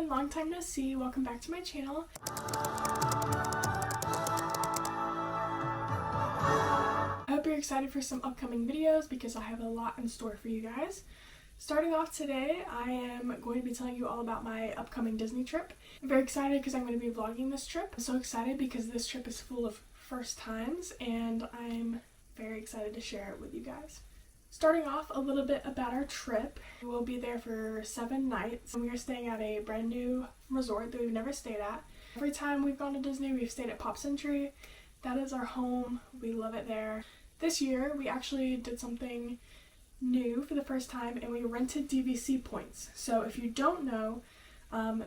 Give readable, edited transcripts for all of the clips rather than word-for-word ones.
everyone, long time no see. Welcome back to my channel. I hope you're excited for some upcoming videos because I have a lot in store for you guys. Starting off today, I am going to be telling you all about my upcoming Disney trip. I'm very excited because I'm going to be vlogging this trip. I'm so excited because this trip is full of first times and I'm very excited to share it with you guys. Starting off a little bit about our trip, we'll be there for 7 nights. We are staying at a brand new resort that we've never stayed at. Every time we've gone to Disney, we've stayed at Pop Century. That is our home. We love it there. This year, we actually did something new for the first time and we rented DVC points. So if you don't know,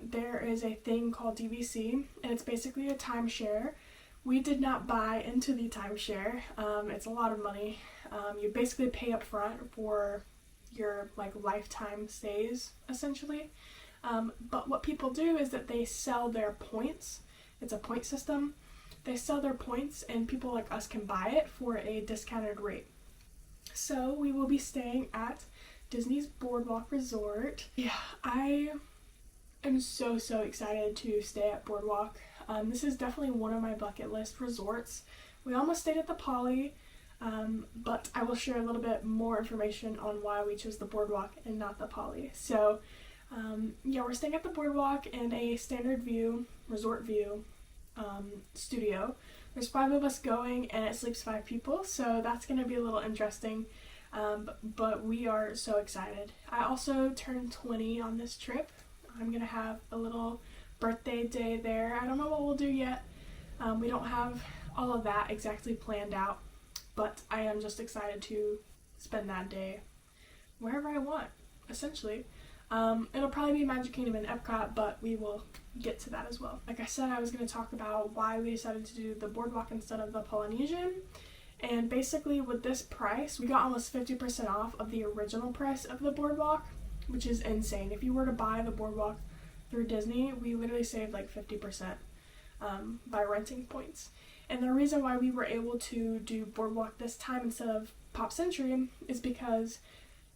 there is a thing called DVC and it's basically a timeshare. We did not buy into the timeshare. It's a lot of money. You basically pay up front for your lifetime stays essentially. But what people do is that they sell their points. It's a point system. They sell their points and people like us can buy it for a discounted rate. So we will be staying at Disney's Boardwalk Resort. Yeah, I am so excited to stay at Boardwalk. This is definitely one of my bucket list resorts. We almost stayed at the Poly, but I will share a little bit more information on why we chose the Boardwalk and not the Poly. So yeah, we're staying at the Boardwalk in a standard view, resort view studio. There's 5 of us going and it sleeps 5 people, so that's going to be a little interesting, but we are so excited. I also turned 20 on this trip. I'm going to have a little birthday day there. I don't know what we'll do yet. We don't have all of that exactly planned out, but I am just excited to spend that day wherever I want, essentially. It'll probably be Magic Kingdom and Epcot, but we will get to that as well. Like I said, I was going to talk about why we decided to do the Boardwalk instead of the Polynesian. And basically with this price, we got almost 50% off of the original price of the Boardwalk, which is insane. If you were to buy the Boardwalk through Disney, we literally saved like 50% by renting points. And the reason why we were able to do Boardwalk this time instead of Pop Century is because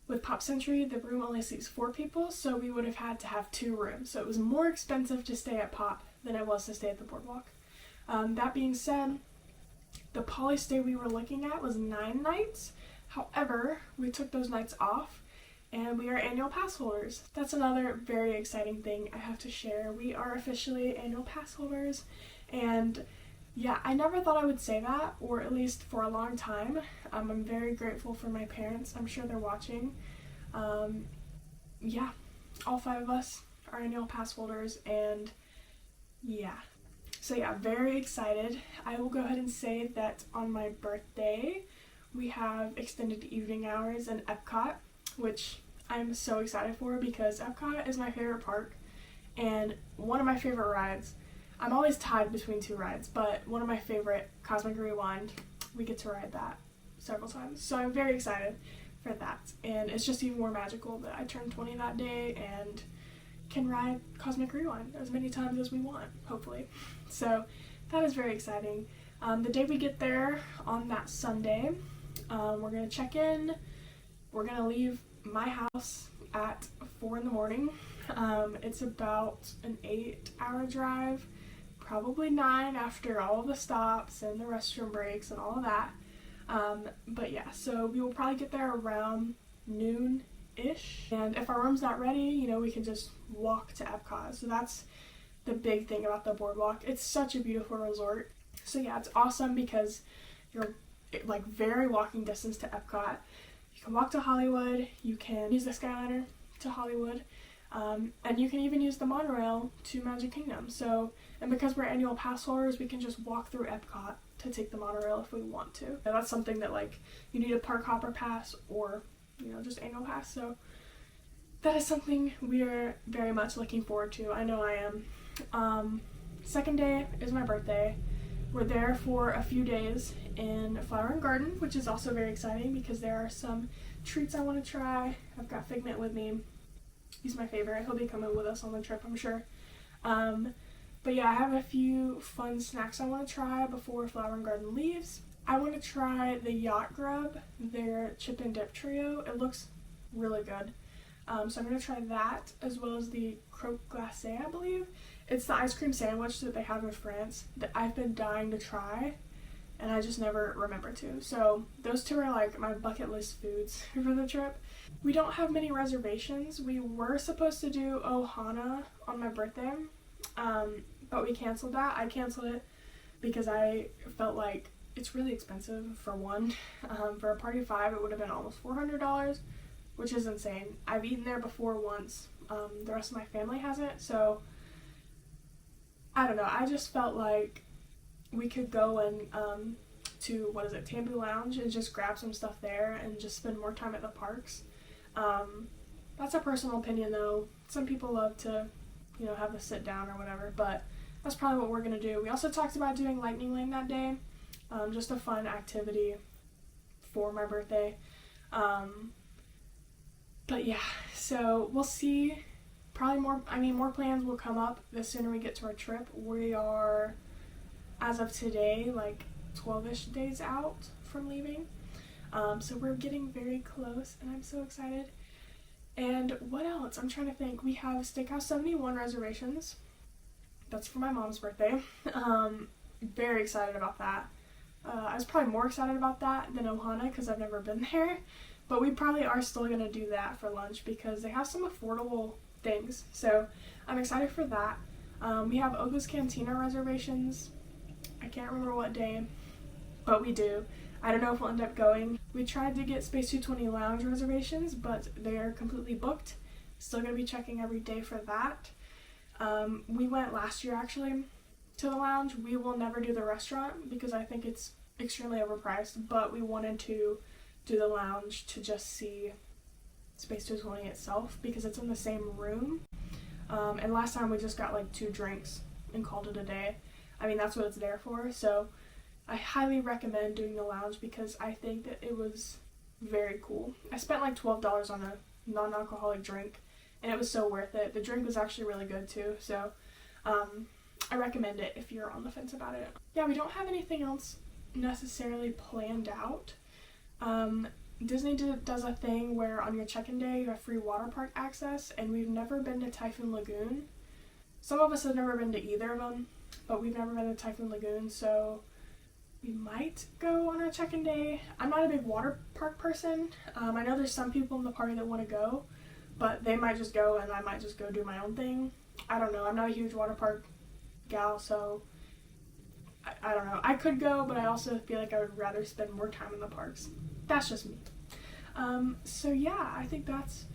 with Pop Century, the room only sleeps 4 people, so we would have had to have 2 rooms. So it was more expensive to stay at Pop than it was to stay at the Boardwalk. That being said, the Poly stay we were looking at was 9 nights. However, we took those nights off and we are annual pass holders. That's another very exciting thing I have to share. We are officially annual pass holders, and yeah, I never thought I would say that, or at least for a long time. I'm very grateful for my parents. I'm sure they're watching. Yeah, all 5 of us are annual pass holders, and yeah. So yeah, very excited. I will go ahead and say that on my birthday, we have extended evening hours in Epcot, which I'm so excited for because Epcot is my favorite park and one of my favorite rides. I'm always tied between 2 rides, but one of my favorite, Cosmic Rewind, we get to ride that several times. So I'm very excited for that. And it's just even more magical that I turned 20 that day and can ride Cosmic Rewind as many times as we want, hopefully. So that is very exciting. The day we get there on that Sunday, we're going to check in. We're going to leave my house at 4 in the morning. It's about an 8-hour drive. Probably 9 after all the stops and the restroom breaks and all of that. But yeah, so we will probably get there around noon-ish. And if our room's not ready, we can just walk to Epcot. So that's the big thing about the Boardwalk. It's such a beautiful resort. So yeah, it's awesome because you're like very walking distance to Epcot. You can walk to Hollywood. You can use the Skyliner to Hollywood. And you can even use the monorail to Magic Kingdom. So, and because we're annual pass holders, we can just walk through Epcot to take the monorail if we want to. And that's something that you need a park hopper pass or, just annual pass. So that is something we are very much looking forward to. I know I am. Second day is my birthday. We're there for a few days in Flower and Garden, which is also very exciting because there are some treats I want to try. I've got Figment with me. He's my favorite. He'll be coming with us on the trip, I'm sure. But yeah, I have a few fun snacks I want to try before Flower and Garden leaves. I want to try the Yacht Grub, their chip and dip trio. It looks really good. So I'm going to try that, as well as the croque glacé, I believe. It's the ice cream sandwich that they have in France that I've been dying to try, and I just never remember to. So those two are like my bucket list foods for the trip. We don't have many reservations. We were supposed to do Ohana on my birthday, but we canceled that. I canceled it because I felt like it's really expensive for one. For a party of 5, it would have been almost $400, which is insane. I've eaten there before once. The rest of my family hasn't, so I don't know. I just felt like we could go and to, Tambu Lounge, and just grab some stuff there and just spend more time at the parks. That's a personal opinion though. Some people love to, have a sit down or whatever, but that's probably what we're gonna do. We also talked about doing Lightning Lane that day, just a fun activity for my birthday. But yeah, so we'll see. Probably more plans will come up the sooner we get to our trip. We are, as of today, like 12-ish days out from leaving. So we're getting very close, and I'm so excited. And what else? I'm trying to think. We have Steakhouse 71 reservations. That's for my mom's birthday. Very excited about that. I was probably more excited about that than Ohana because I've never been there. But we probably are still going to do that for lunch because they have some affordable things. So I'm excited for that. We have Oga's Cantina reservations. I can't remember what day, but we do. I don't know if we'll end up going. We tried to get Space 220 Lounge reservations, but they're completely booked. Still going to be checking every day for that. We went last year actually to the lounge. We will never do the restaurant because I think it's extremely overpriced, but we wanted to do the lounge to just see Space 220 itself because it's in the same room. And last time we just got like 2 drinks and called it a day. I mean, that's what it's there for. So I highly recommend doing the lounge because I think that it was very cool. I spent like $12 on a non-alcoholic drink, and it was so worth it. The drink was actually really good too, so I recommend it if you're on the fence about it. Yeah, we don't have anything else necessarily planned out. Disney does a thing where on your check-in day you have free water park access, and we've never been to Typhoon Lagoon. Some of us have never been to either of them, but we've never been to Typhoon Lagoon, so we might go on our check-in day. I'm not a big water park person. I know there's some people in the party that want to go, but they might just go and I might just go do my own thing. I don't know. I'm not a huge water park gal, so I don't know. I could go, but I also feel like I would rather spend more time in the parks. That's just me. So yeah, I think that's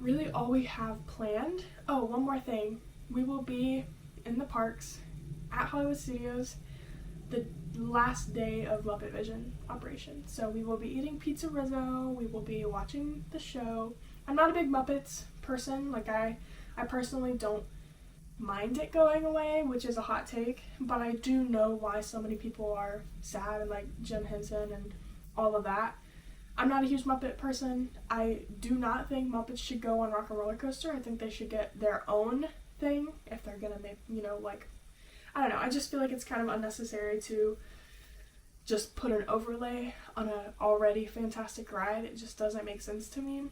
really all we have planned. Oh, one more thing. We will be in the parks at Hollywood Studios the last day of Muppet Vision operation. So we will be eating pizza Rizzo, we will be watching the show. I'm not a big Muppets person. Like I personally don't mind it going away, which is a hot take, but I do know why so many people are sad, and like Jim Henson and all of that. I'm not a huge Muppet person. I do not think Muppets should go on Rock and Roller Coaster. I think they should get their own thing if they're gonna make, like, I don't know. I just feel like it's kind of unnecessary to just put an overlay on an already fantastic ride. It just doesn't make sense to me.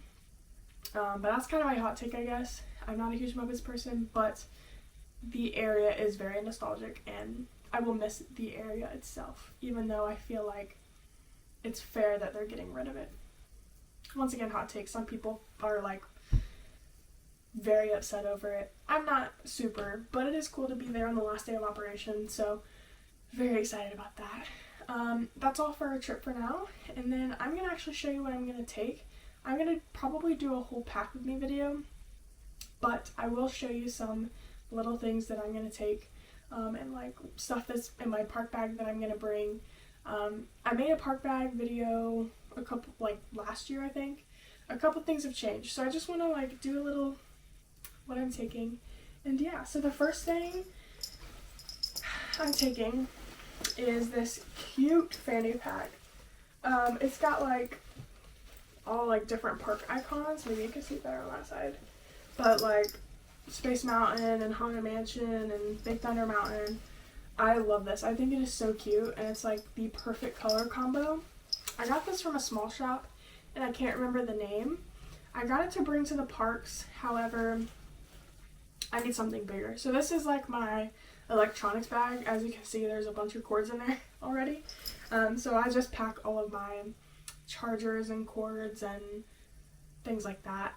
But that's kind of my hot take, I guess. I'm not a huge Muppets person, but the area is very nostalgic, and I will miss the area itself, even though I feel like it's fair that they're getting rid of it. Once again, hot take. Some people are like very upset over it. I'm not super, but it is cool to be there on the last day of operation, so very excited about that. That's all for our trip for now, and then I'm going to actually show you what I'm going to take. I'm going to probably do a whole pack with me video, but I will show you some little things that I'm going to take, and like stuff that's in my park bag that I'm going to bring. I made a park bag video last year, I think. A couple things have changed, so I just want to do a little what I'm taking. And yeah, so the first thing I'm taking is this cute fanny pack. It's got all different park icons. Maybe you can see better on that side, but Space Mountain and Haunted Mansion and Big Thunder Mountain. I love this. I think it is so cute, and it's the perfect color combo. I got this from a small shop, and I can't remember the name, I got it to bring to the parks, however, I need something bigger. So this is like my electronics bag. As you can see, there's a bunch of cords in there already. So I just pack all of my chargers and cords and things like that.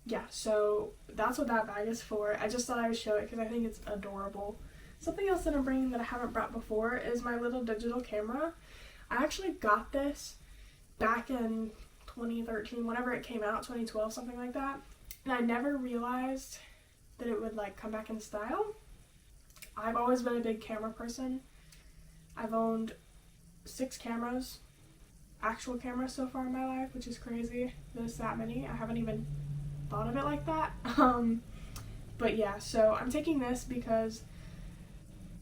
Yeah, so that's what that bag is for. I just thought I would show it because I think it's adorable. Something else that I'm bringing that I haven't brought before is my little digital camera. I actually got this back in 2013, whenever it came out, 2012, something like that. And I never realized that it would like come back in style. I've always been a big camera person. I've owned 6 cameras, actual cameras so far in my life, which is crazy. There's that many. I haven't even thought of it like that. But yeah, so I'm taking this because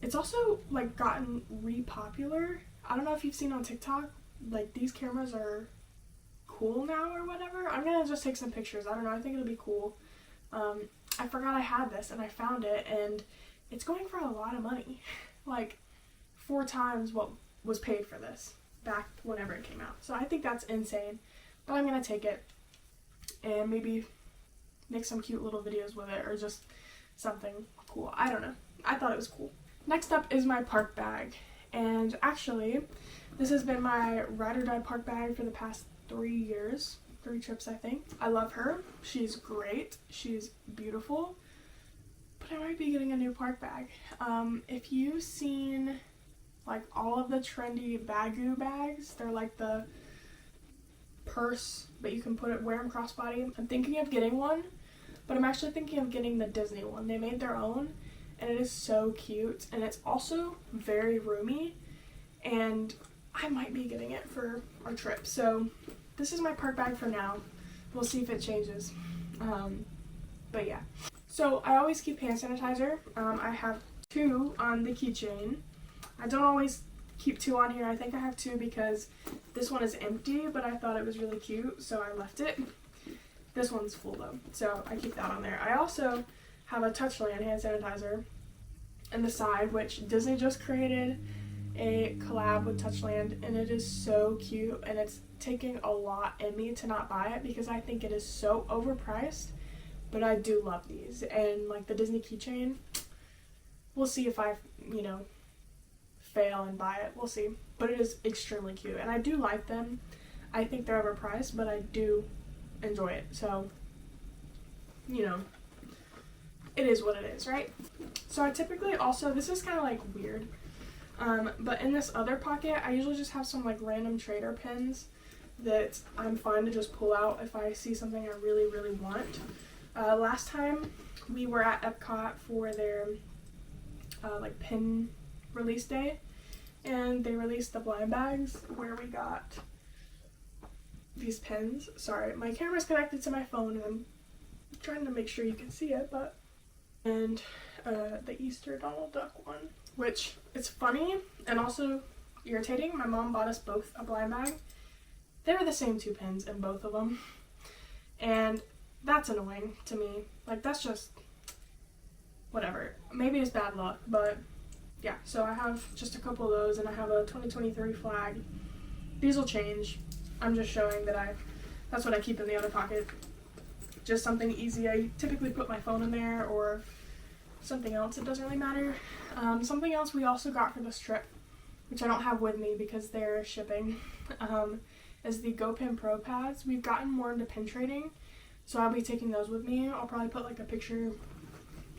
it's also like gotten re-popular. I don't know if you've seen on TikTok, like these cameras are cool now or whatever. I'm gonna just take some pictures. I don't know, I think it'll be cool. I forgot I had this and I found it, and it's going for a lot of money. Like 4 times what was paid for this back whenever it came out. So I think that's insane, but I'm gonna take it and maybe make some cute little videos with it or just something cool. I don't know. I thought it was cool. Next up is my park bag, and actually this has been my ride or die park bag for the past 3 years, 3 trips I think. I love her. She's great. She's beautiful. But I might be getting a new park bag. If you've seen like all of the trendy Baggu bags, they're like the purse, but you can wear them crossbody. I'm thinking of getting one, but I'm actually thinking of getting the Disney one. They made their own, and it is so cute, and it's also very roomy, and I might be getting it for our trip. So this is my park bag for now. We'll see if it changes. But yeah. So I always keep hand sanitizer. I have 2 on the keychain. I don't always keep 2 on here. I think I have 2 because this one is empty, but I thought it was really cute, so I left it. This one's full though, so I keep that on there. I also have a Touchland hand sanitizer in the side, which Disney just created a collab with Touchland, and it is so cute, and it's taking a lot in me to not buy it because I think it is so overpriced, but I do love these. And like the Disney keychain, we'll see if I, fail and buy it. We'll see, but it is extremely cute, and I do like them. I think they're overpriced, but I do enjoy it, so it is what it is, right? So I typically also, this is kind of like weird, but in this other pocket I usually just have some like random trader pins that I'm fine to just pull out if I see something I really want. Last time we were at Epcot for their like pin release day, and they released the blind bags where we got these pins. Sorry, my camera's connected to my phone and I'm trying to make sure you can see it, but and the Easter Donald Duck one, which it's funny and also irritating. My mom bought us both a blind bag. They were the same 2 pins in both of them, and that's annoying to me. Like, that's just whatever. Maybe it's bad luck, but yeah. So I have just a couple of those, and I have a 2023 flag. These will change. I'm just showing that that's what I keep in the other pocket. Just something easy. I typically put my phone in there or something else. It doesn't really matter. Something else we also got for this trip, which I don't have with me because they're shipping, is the GoPin Pro pads. We've gotten more into pin trading, so I'll be taking those with me. I'll probably put like a picture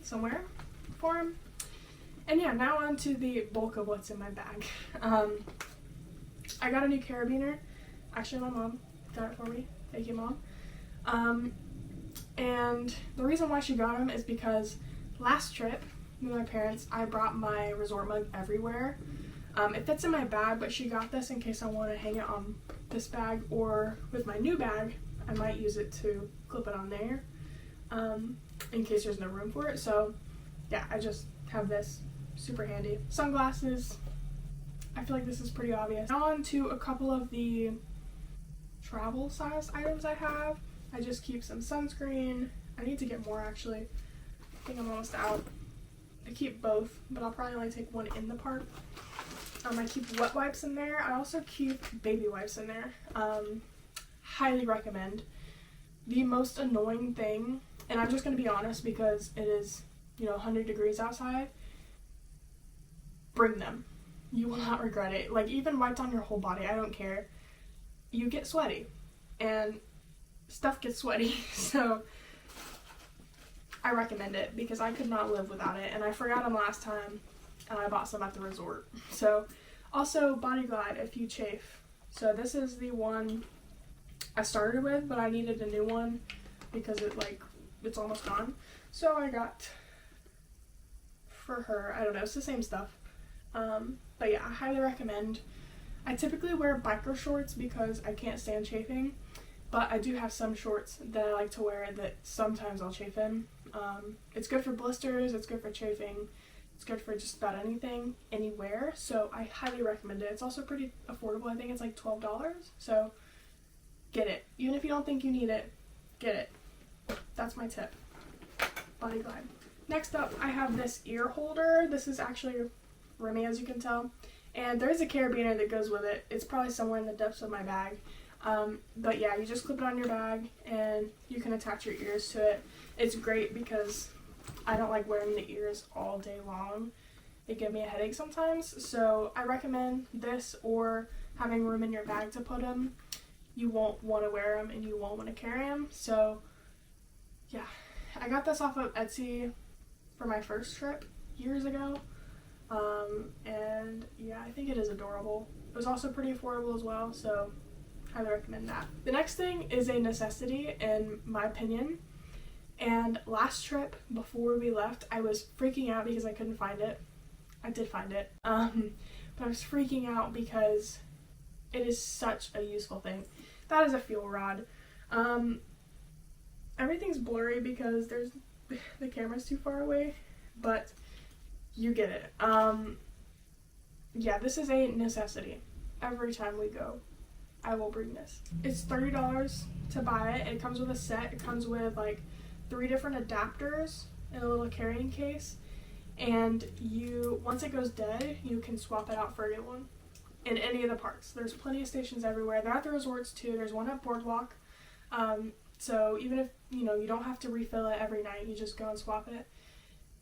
somewhere for them. And yeah, now on to the bulk of what's in my bag. I got a new carabiner. Actually, my mom got it for me. Thank you, Mom. And the reason why she got them is because last trip with my parents, I brought my resort mug everywhere. It fits in my bag, but she got this in case I want to hang it on this bag, or with my new bag, I might use it to clip it on there, in case there's no room for it. So yeah, I just have this. Super handy. Sunglasses. I feel like this is pretty obvious. Now on to a couple of the travel size items I have. I just keep some sunscreen. I need to get more actually. I think I'm almost out. I keep both, but I'll probably only take one in the park. I keep wet wipes in there. I also keep baby wipes in there. Highly recommend. the most annoying thing, and I'm just going to be honest because it is, 100 degrees outside, bring them. You will not regret it. Like, even wiped on your whole body, I don't care. You get sweaty, and stuff gets sweaty, so I recommend it because I could not live without it, and I forgot them last time, and I bought some at the resort. So, also, Body Glide if you chafe. So this is the one I started with, but I needed a new one because it's almost gone. So I got for her, I don't know, it's the same stuff. But yeah, I highly recommend. I typically wear biker shorts because I can't stand chafing, but I do have some shorts that I like to wear that sometimes I'll chafe in. It's good for blisters, it's good for chafing, it's good for just about anything, anywhere, so I highly recommend it. It's also pretty affordable. I think it's like $12, so get it. Even if you don't think you need it, get it. That's my tip. Body Glide. Next up, I have this ear holder. This is actually roomy, as you can tell, and there is a carabiner that goes with it. It's probably somewhere in the depths of my bag, but yeah, you just clip it on your bag and you can attach your ears to it. It's great because I don't like wearing the ears all day long. They give me a headache sometimes, so I recommend this or having room in your bag to put them. You won't want to wear them and you won't want to carry them, so yeah. I got this off of Etsy for my first trip years ago, and yeah, I think it is adorable. It was also pretty affordable as well, so highly recommend that. The next thing is a necessity in my opinion. And last trip, before we left, I was freaking out because I couldn't find it. I did find it. But I was freaking out because it is such a useful thing. That is a fuel rod. Everything's blurry because the camera's too far away, but you get it. Yeah, this is a necessity. Every time we go, I will bring this. It's $30 to buy it. It comes with a set. It comes with like 3 different adapters in a little carrying case, and once it goes dead, you can swap it out for a new one in any of the parks. There's plenty of stations everywhere. They're at the resorts too. There's one at Boardwalk, so even if you don't have to refill it every night, you just go and swap it.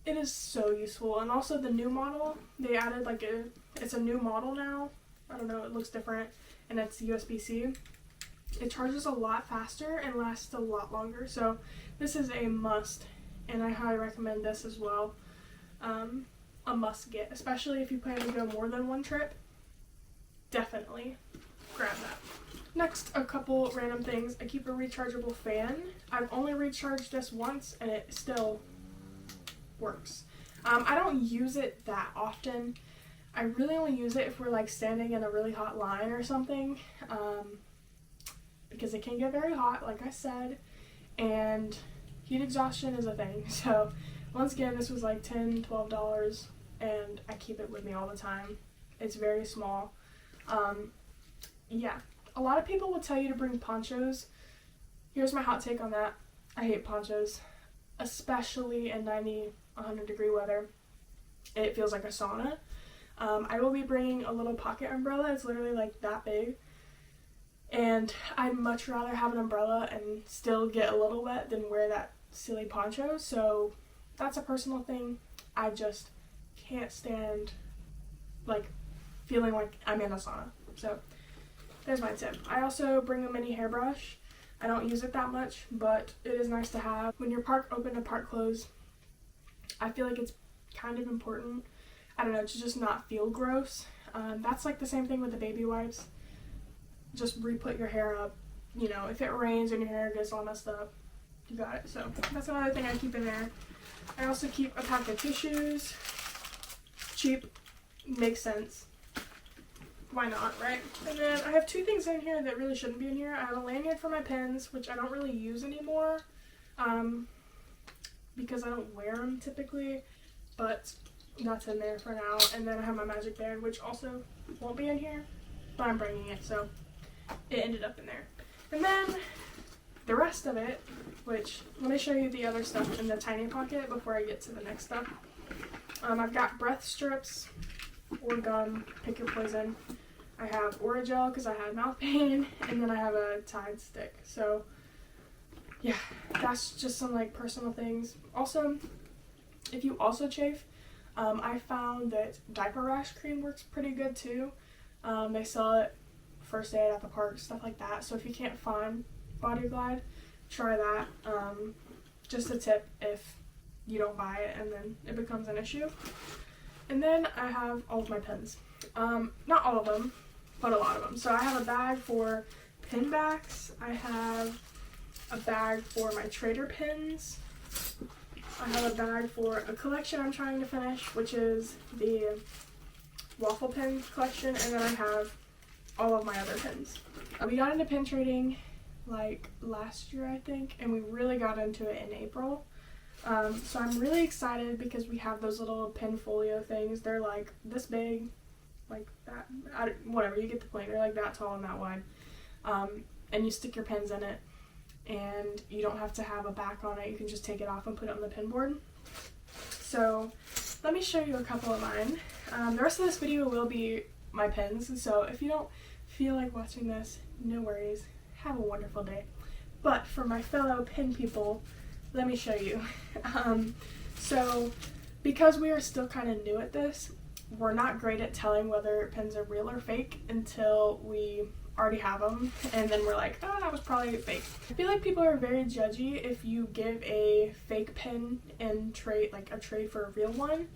It is so useful. And also the new model, they added it's a new model now. I don't know, it looks different, and it's USB-C. It charges a lot faster and lasts a lot longer, so this is a must, and I highly recommend this as well. A must get, especially if you plan to go more than one trip. Definitely grab that. Next, a couple random things. I keep a rechargeable fan. I've only recharged this once and it still works. I don't use it that often. I really only use it if we're like standing in a really hot line or something, because it can get very hot, like I said, and heat exhaustion is a thing. So once again, this was like $10, $12, and I keep it with me all the time. It's very small. Yeah, a lot of people will tell you to bring ponchos. Here's my hot take on that. I hate ponchos, especially in 90, 100 degree weather. It feels like a sauna. I will be bringing a little pocket umbrella. It's literally like that big. And I'd much rather have an umbrella and still get a little wet than wear that silly poncho. So that's a personal thing. I just can't stand feeling like I'm in a sauna. So there's my tip. I also bring a mini hairbrush. I don't use it that much, but it is nice to have. When your park open and park close, I feel like it's kind of important, I don't know, to just not feel gross. That's like the same thing with the baby wipes. Just re-put your hair up. If it rains and your hair gets all messed up, you got it. So that's another thing I keep in there. I also keep a pack of tissues. Cheap, makes sense. Why not, right? And then I have 2 things in here that really shouldn't be in here. I have a lanyard for my pens, which I don't really use anymore, because I don't wear them typically, but that's in there for now. And then I have my magic band, which also won't be in here, but I'm bringing it, so it ended up in there. And then the rest of it, which, let me show you the other stuff in the tiny pocket before I get to the next stuff. I've got breath strips or gum, pick your poison. I have Orajel because I had mouth pain, and then I have a Tide stick. So yeah, that's just some like personal things. Also, if you also chafe, I found that diaper rash cream works pretty good too. They sell it first aid at the park, stuff like that. So if you can't find Body Glide, try that. Just a tip if you don't buy it and then it becomes an issue. And then I have all of my pins. Not all of them, but a lot of them. So I have a bag for pin backs. I have a bag for my Trader pins. I have a bag for a collection I'm trying to finish, which is the waffle pin collection, and then I have all of my other pins. We got into pin trading like last year, I think, and we really got into it in April. So I'm really excited because we have those little pin folio things. They're like this big, like that, whatever, you get the point. They're like that tall and that wide. And you stick your pins in it, and you don't have to have a back on it. You can just take it off and put it on the pin board. So let me show you a couple of mine. The rest of this video will be my pins, so if you don't feel like watching this, no worries. Have a wonderful day. But for my fellow pin people, let me show you. So because we are still kind of new at this, we're not great at telling whether pins are real or fake until we already have them, and then we're like, oh, that was probably fake. I feel like people are very judgy if you give a fake pin and trade, like a trade for a real one.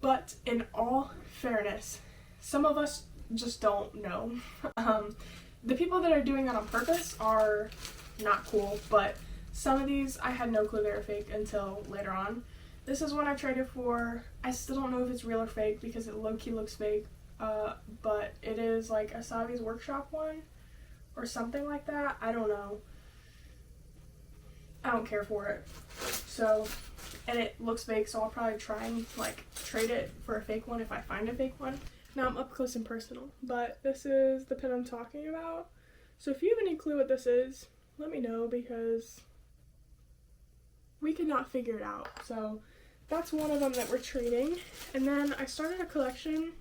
But in all fairness, some of us just don't know. The people that are doing that on purpose are not cool, but some of these I had no clue they were fake until later on. This is one I traded for. I still don't know if it's real or fake because it low-key looks fake. But it is like a Savi's Workshop one or something like that. I don't know. I don't care for it. So, and it looks fake, so I'll probably try and like trade it for a fake one if I find a fake one. Now I'm up close and personal, but this is the pin I'm talking about. So if you have any clue what this is, let me know because we could not figure it out. So that's one of them that we're trading. And then I started a collection,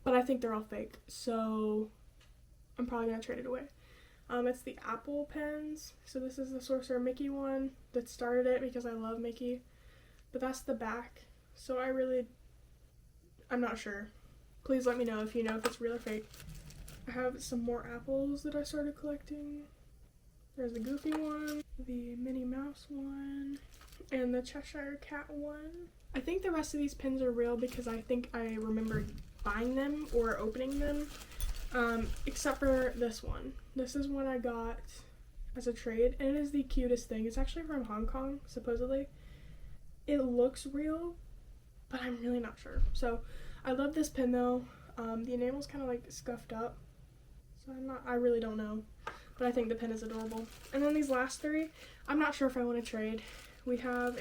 but I think they're all fake, so I'm probably gonna trade it away. It's the Apple pens. So this is the Sorcerer Mickey one that started it because I love Mickey, but that's the back. So I'm not sure. Please let me know if you know if it's real or fake. I have some more apples that I started collecting. There's the Goofy one, the Minnie Mouse one, and the Cheshire Cat one. I think the rest of these pins are real because I think I remember buying them or opening them, except for this one. This is one I got as a trade, and it is the cutest thing. It's actually from Hong Kong, supposedly. It looks real, but I'm really not sure. So I love this pin though. The enamel's kind of like scuffed up, so I really don't know, but I think the pin is adorable. And then these last three, I'm not sure if I want to trade. We have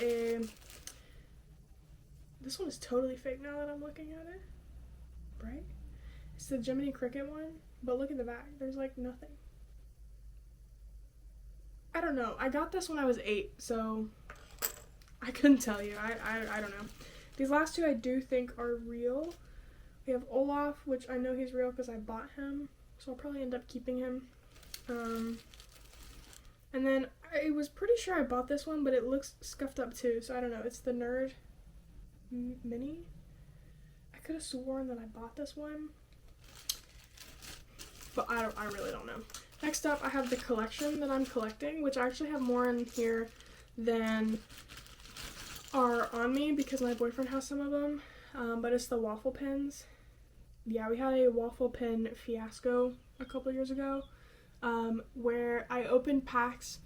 this one is totally fake now that I'm looking at it. Right? It's the Jiminy Cricket one, but look at the back. There's like nothing. I don't know. I got this when I was 8, so I couldn't tell you. I don't know. These last two I do think are real. We have Olaf, which I know he's real because I bought him, so I'll probably end up keeping him. And then I was pretty sure I bought this one, but it looks scuffed up too, so I don't know. It's the Nerd Mini. I could have sworn that I bought this one, but I really don't know. Next up, I have the collection that I'm collecting, which I actually have more in here than are on me because my boyfriend has some of them, but it's the waffle pins. Yeah, we had a waffle pin fiasco a couple years ago, where I opened packs.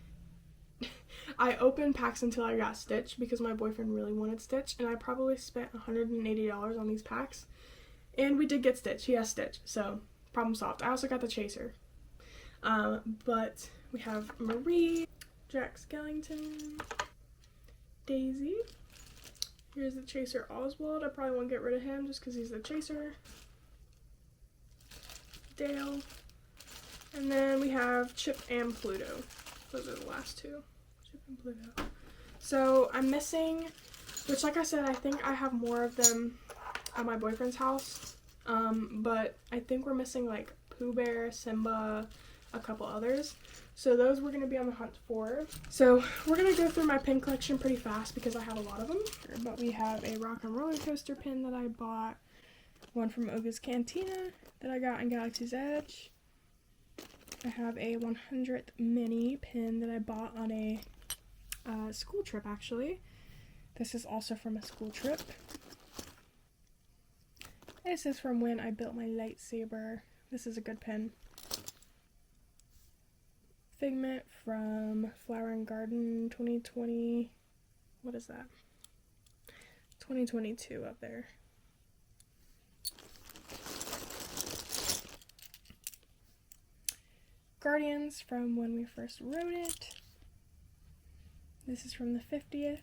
I opened packs until I got Stitch because my boyfriend really wanted Stitch, and I probably spent $180 on these packs. And we did get Stitch. He has Stitch, so problem solved. I also got the Chaser. But we have Marie, Jack Skellington, Daisy. Here's the Chaser Oswald. I probably won't get rid of him just because he's the Chaser. Dale. And then we have Chip and Pluto. Those are the last two. Chip and Pluto. So I'm missing, which like I said, I think I have more of them at my boyfriend's house. But I think we're missing like Pooh Bear, Simba, a couple others. So those we're going to be on the hunt for. So we're going to go through my pin collection pretty fast because I have a lot of them. But we have a Rock and Roller Coaster pin that I bought. One from Oga's Cantina that I got in Galaxy's Edge. I have a 100th mini pin that I bought on a school trip, actually. This is also from a school trip. This is from when I built my lightsaber. This is a good pin. Figment from Flower and Garden 2020. What is that? 2022 up there. Guardians from when we first wrote it. This is from the 50th.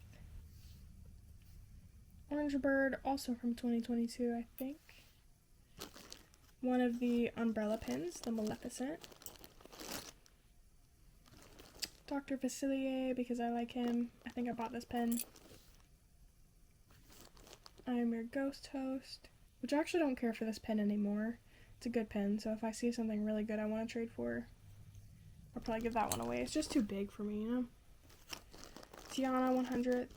Orange Bird, also from 2022, I think. One of the umbrella pins, the Maleficent. Dr. Facilier, because I like him. I think I bought this pen. I Am Your Ghost Host, which I actually don't care for this pen anymore. It's a good pen, so if I see something really good I want to trade for, I'll probably give that one away. It's just too big for me, you know? Tiana 100th.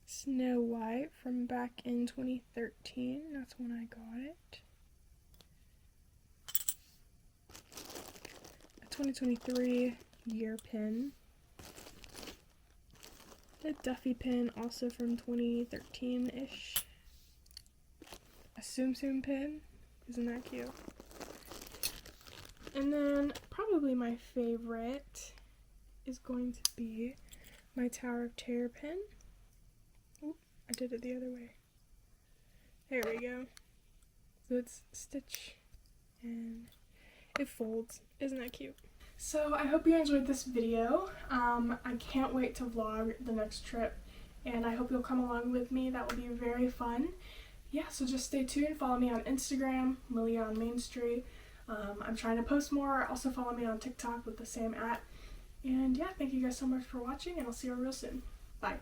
Snow White from back in 2013. That's when I got it. A 2023 year pin. A Duffy pin, also from 2013-ish. A Tsum Tsum pin. Isn't that cute? And then probably my favorite is going to be my Tower of Terror pin. Oop, I did it the other way. There we go. So it's Stitch and it folds. Isn't that cute? So I hope you enjoyed this video. I can't wait to vlog the next trip, and I hope you'll come along with me. That will be very fun. Yeah, so just stay tuned. Follow me on Instagram, Lilia on Main Street. I'm trying to post more. Also follow me on TikTok with the same @. And yeah, thank you guys so much for watching, and I'll see you real soon. Bye.